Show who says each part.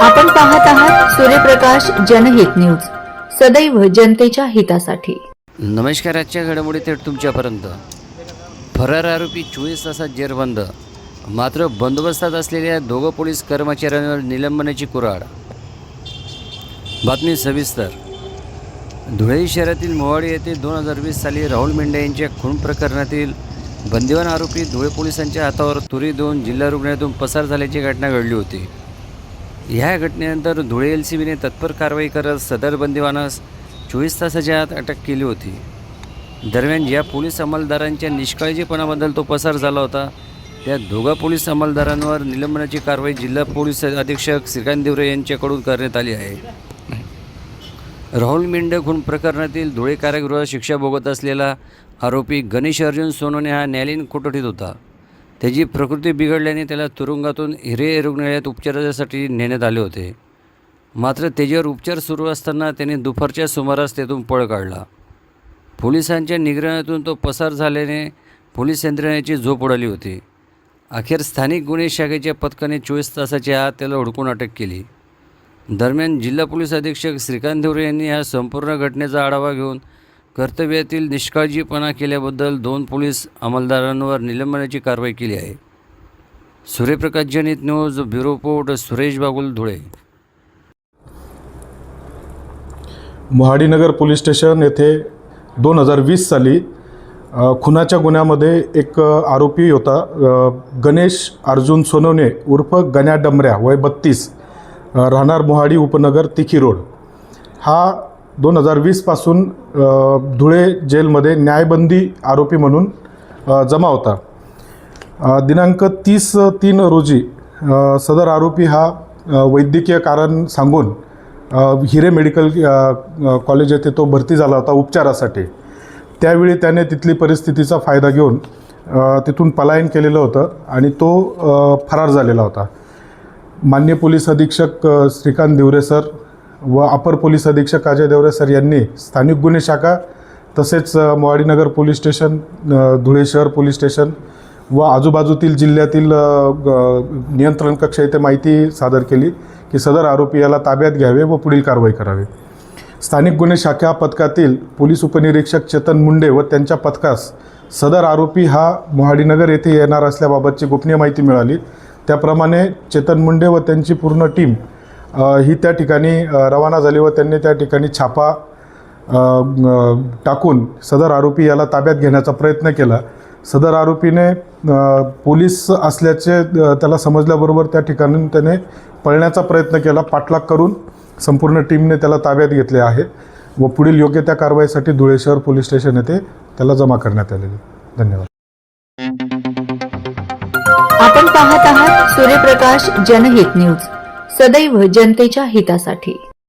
Speaker 1: आपण पाहत आहात सूर्यप्रकाश जनहित न्यूज, सदैव जनतेच्या हितासाठी।
Speaker 2: नमस्कार। आजच्या घडामोडी थेट तुमच्यापर्यंत। फरार आरोपी 24 तासात जेरबंद, मात्र बंदोबस्तात असलेल्या दोघं पोलीस कर्मचाऱ्यांवर निलंबनाची कुऱ्हाड। बातमी सविस्तर। धुळे शहरातील मोवाडी येथे 2020 साली राहुल मेंढे यांच्या खून प्रकरणातील बंदिवान आरोपी धुळे पोलिसांच्या हातावर तुरी देऊन जिल्हा रुग्णालयातून पसार झाल्याची घटना घडली होती। ह्या घटनेनंतर धुळे LCBने तत्पर कारवाई करत सदर बंदिवानास 24 तासाच्या आत अटक केली होती। दरम्यान ज्या पोलीस अंमलदारांच्या निष्काळजीपणाबद्दल तो पसार झाला होता, त्या दोघा पोलीस अंमलदारांवर निलंबनाची कारवाई जिल्हा पोलीस अधीक्षक श्रीकांत दिवरे यांच्याकडून करण्यात आली आहे। राहुल मेंढे खून प्रकरणातील धुळे कारागृहात शिक्षा भोगत असलेला आरोपी गणेश अर्जुन सोनवणे हा न्यायालयीन कोठडीत होता। त्याची प्रकृती बिघडल्याने त्याला तुरुंगातून हिरे रुग्णालयात उपचारासाठी नेण्यात आले होते। मात्र त्याच्यावर उपचार सुरू असताना त्याने दुपारच्या सुमारास तेथून पळ काढला। पोलिसांच्या निगराणीतून तो पसार झाल्याने पोलीस यंत्रणेची झोप उडाली होती। अखेर स्थानिक गुन्हे शाखेच्या पथकाने 24 तासाच्या आत त्याला हुडकून अटक केली। दरम्यान जिल्हा पोलीस अधीक्षक श्रीकांत दिवरे यांनी या संपूर्ण घटनेचा आढावा घेऊन कर्तव्यातील निष्काळजीपणा केल्याबद्दल 2 पोलीस अंमलदारांवर निलंबनाची कारवाई केली आहे। Suryaprakash Janhit news bureau report Suresh Bagul, Dhule.
Speaker 3: Mohadinagar police station येथे 2020 साली खुनाच्या गुन्ह्यामध्ये एक आरोपी होता, गणेश अर्जुन सोनवणे उर्फ गण्या डमऱ्या, वय 32, राहणार मोहाडी उपनगर तिखी रोड। हा 2020 पासून धुळे जेलमध्ये न्यायबंदी आरोपी म्हणून जमा होता। दिनांक 30/3 रोजी सदर आरोपी हा वैद्यकीय कारण सांगून हिरे मेडिकल कॉलेज येथे तो भरती झाला होता उपचारासाठी। त्यावेळी त्याने तिथली परिस्थितीचा फायदा घेऊन तिथून पलायन केलेलं होतं आणि तो फरार झालेला होता। माननीय पोलीस अधीक्षक श्रीकांत दिवरे सर व अपर पोलीस अधीक्षक अजय देवरे सर यांनी स्थानिक गुन्हे शाखा तसेच मोहाडीनगर पोलीस स्टेशन, धुळे शहर पोलीस स्टेशन व आजूबाजूतील जिल्ह्यातील नियंत्रण कक्ष येथे माहिती सादर केली की सदर आरोपी याला ताब्यात घ्यावे व पुढील कारवाई करावी। स्थानिक गुन्हे शाखा पथकातील पोलीस उपनिरीक्षक चेतन मुंडे व त्यांच्या पथकास सदर आरोपी हा मोहाडीनगर येथे येणार असल्याबाबतची गोपनीय माहिती मिळाली। त्याप्रमाणे चेतन मुंडे व त्यांची पूर्ण टीम ही त्या ठिकाणी रवाना झाली व त्यांनी त्या ठिकाणी छापा टाकून सदर आरोपी याला ताब्यात घेण्याचा प्रयत्न केला। सदर आरोपीने पोलीस असल्याचे त्याला समजल्याबरोबर त्या ठिकाणी त्याने पळण्याचा प्रयत्न केला। पाठलाग करून संपूर्ण टीमने त्याला ताब्यात घेतले आहे व पुढील योग्य त्या कारवाईसाठी धुळे शहर पोलीस स्टेशन येथे त्याला जमा करण्यात आलेले। धन्यवाद।
Speaker 1: आपण पाहत आहात सूर्यप्रकाश जनहित न्यूज, सदैव जनतेच्या हितासाठी।